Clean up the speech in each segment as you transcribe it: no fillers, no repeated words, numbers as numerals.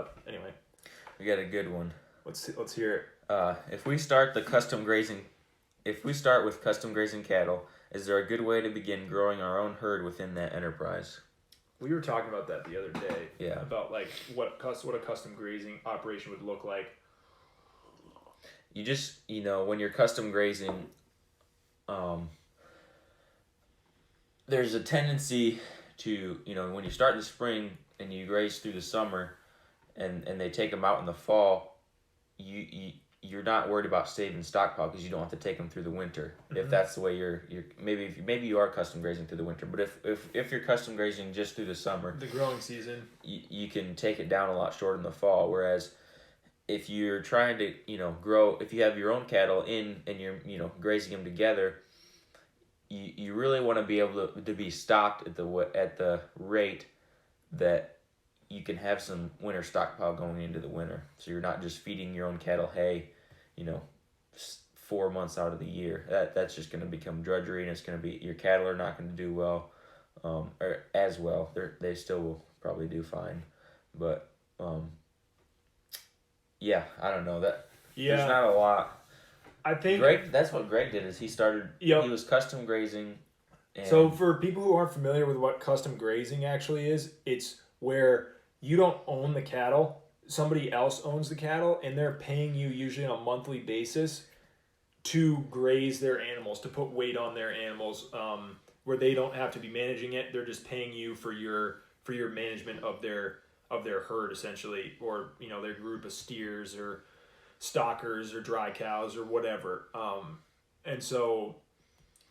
But anyway, We got a good one. let's hear it. If we start with custom grazing cattle, is there a good way to begin growing our own herd within that enterprise? We were talking about that the other day. Yeah. About like what a custom grazing operation would look like. You just, when you're custom grazing, there's a tendency to, when you start in the spring and you graze through the summer and they take them out in the fall, you're not worried about saving stockpile because you don't have to take them through the winter. If that's the way you're maybe you are custom grazing through the winter, but if you're custom grazing just through the summer, the growing season, you can take it down a lot shorter in the fall. Whereas if you're trying to grow, if you have your own cattle in and you're grazing them together, you really want to be able to be stocked at the rate that you can have some winter stockpile going into the winter. So you're not just feeding your own cattle hay, 4 months out of the year. That's just going to become drudgery, and it's going to be, your cattle are not going to do well, or as well. They still will probably do fine, but yeah, I don't know that. Yeah, there's not a lot. I think that's what Greg did. Is he started? Yep. He was custom grazing. So for people who aren't familiar with what custom grazing actually is, it's where you don't own the cattle, somebody else owns the cattle, and they're paying you usually on a monthly basis to graze their animals, to put weight on their animals, where they don't have to be managing it. They're just paying you for your management of their herd, essentially, or their group of steers or stockers or dry cows or whatever. And so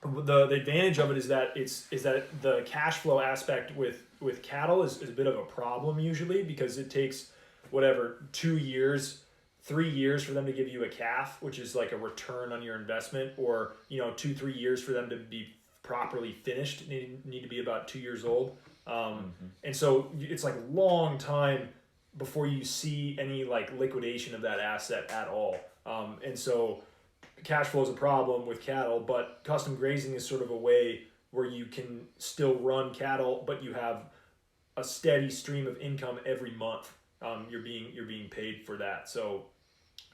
the advantage of it is that the cash flow aspect with cattle is a bit of a problem usually, because it takes 2 years, 3 years for them to give you a calf, which is like a return on your investment, or 2-3 years for them to be properly finished. They need to be about 2 years old. And so it's like a long time before you see any like liquidation of that asset at all. And so cash flow is a problem with cattle, but custom grazing is sort of a way where you can still run cattle, but you have a steady stream of income every month. You're being paid for that. So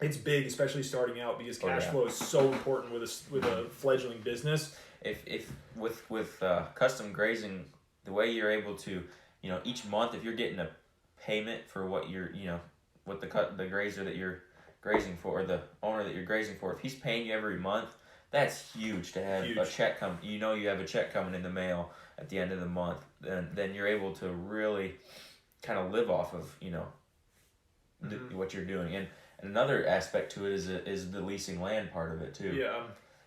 it's big, especially starting out, because cash flow is so important with a fledgling business. If with custom grazing, the way you're able to, each month, if you're getting a payment for what you're, what the grazer that you're grazing for, or the owner that you're grazing for, if he's paying you every month, that's huge to have a check come. You have a check coming in the mail at the end of the month, then you're able to really kind of live off of what you're doing. And another aspect to it is the leasing land part of it too. Yeah.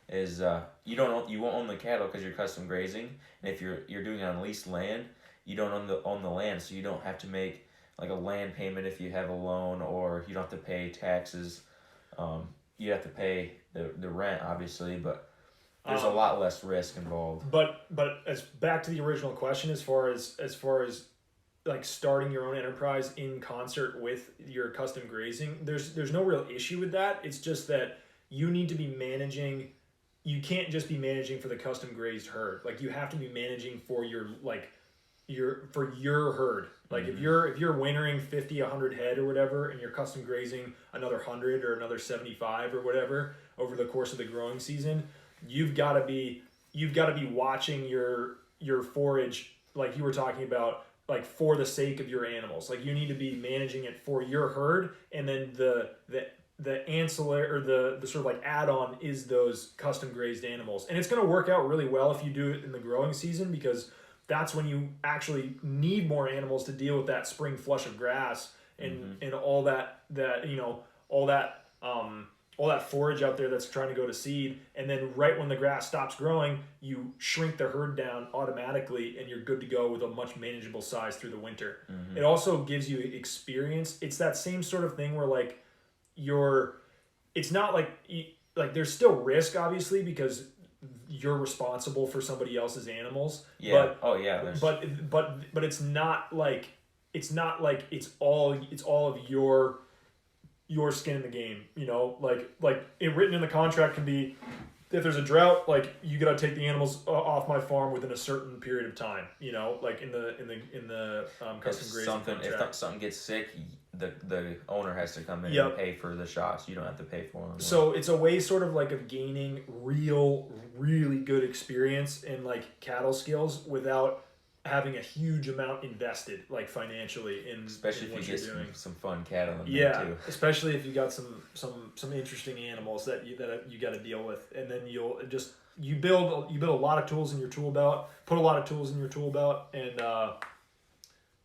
Is you won't own the cattle because you're custom grazing, and if you're doing it on leased land, you don't own the land, so you don't have to make like a land payment if you have a loan, or you don't have to pay taxes. You have to pay the rent, obviously, but there's a lot less risk involved. But as back to the original question, as far as like starting your own enterprise in concert with your custom grazing, there's no real issue with that. It's just that you need to be managing. You can't just be managing for the custom grazed herd. Like, you have to be managing for your herd. Like, if you're wintering 50, 100 head or whatever, and you're custom grazing another 100 or another 75 or whatever over the course of the growing season, you've got to be watching your forage, like you were talking about, like for the sake of your animals. Like, you need to be managing it for your herd, and then the ancillary, or the sort of like add-on, is those custom grazed animals. And it's going to work out really well if you do it in the growing season, because that's when you actually need more animals to deal with that spring flush of grass and all that all that forage out there that's trying to go to seed. And then right when the grass stops growing, you shrink the herd down automatically, and you're good to go with a much manageable size through the winter. It also gives you experience. It's that same sort of thing where like it's not like there's still risk, obviously, because you're responsible for somebody else's animals. Yeah. But it's not like it's all of your skin in the game. Like it written in the contract can be, if there's a drought, like you gotta take the animals off my farm within a certain period of time. You know, like in the custom grazing contract. If something gets sick, the owner has to come in Yep. and pay for the shots. You don't have to pay for them. So it's a way sort of like of gaining really good experience in like cattle skills without having a huge amount invested, like financially, in especially in if what you you're get doing. some fun cattle in Yeah, there too. especially if you got some interesting animals that you got to deal with, and then you build a lot of tools in your tool belt, put a lot of tools in your tool belt, and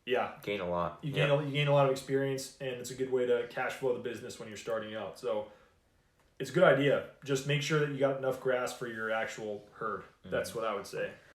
yeah, Gain a lot. you gain a lot of experience, and it's a good way to cash flow the business when you're starting out. So it's a good idea. Just make sure that you got enough grass for your actual herd. That's what I would say.